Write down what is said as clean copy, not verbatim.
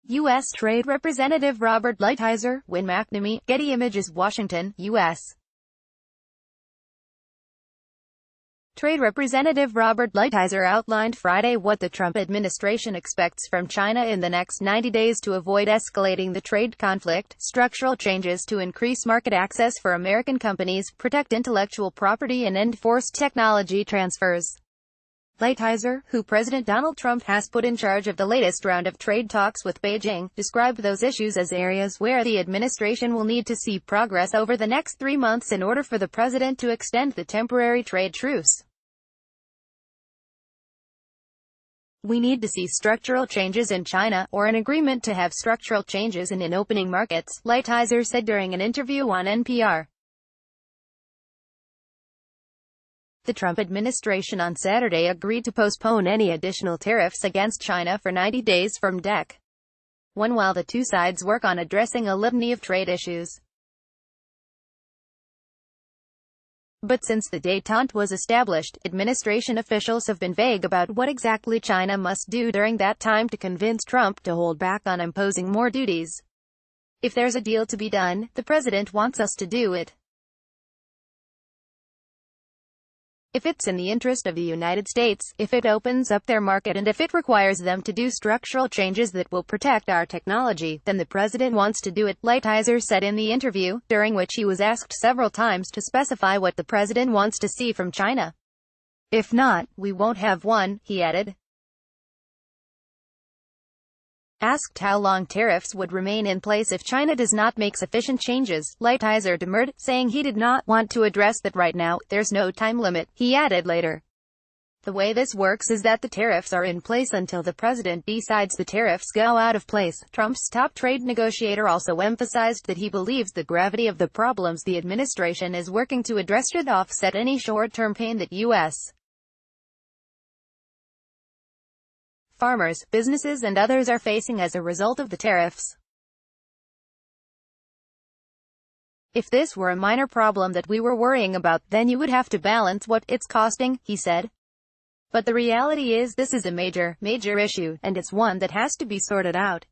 U.S. Trade Representative Robert Lighthizer, McNamee, Getty Images Washington, U.S. Trade Representative Robert Lighthizer outlined Friday what the Trump administration expects from China in the next 90 days to avoid escalating the trade conflict: structural changes to increase market access for American companies, protect intellectual property and end forced technology transfers. Lighthizer, who President Donald Trump has put in charge of the latest round of trade talks with Beijing, described those issues as areas where the administration will need to see progress over the next 3 months in order for the president to extend the temporary trade truce. We need to see structural changes in China, or an agreement to have structural changes in opening markets, Lighthizer said during an interview on NPR. The Trump administration on Saturday agreed to postpone any additional tariffs against China for 90 days from Dec. 1 while the two sides work on addressing a litany of trade issues. But since the détente was established, administration officials have been vague about what exactly China must do during that time to convince Trump to hold back on imposing more duties. If there's a deal to be done, the president wants us to do it. If it's in the interest of the United States, if it opens up their market and if it requires them to do structural changes that will protect our technology, then the president wants to do it, Lighthizer said in the interview, during which he was asked several times to specify what the president wants to see from China. If not, we won't have one, he added. Asked how long tariffs would remain in place if China does not make sufficient changes, Lighthizer demurred, saying he did not want to address that right now. There's no time limit, he added later. The way this works is that the tariffs are in place until the president decides the tariffs go out of place. Trump's top trade negotiator also emphasized that he believes the gravity of the problems the administration is working to address should offset any short-term pain that U.S. farmers, businesses and others are facing as a result of the tariffs. If this were a minor problem that we were worrying about, then you would have to balance what it's costing, he said. But the reality is this is a major issue, and it's one that has to be sorted out.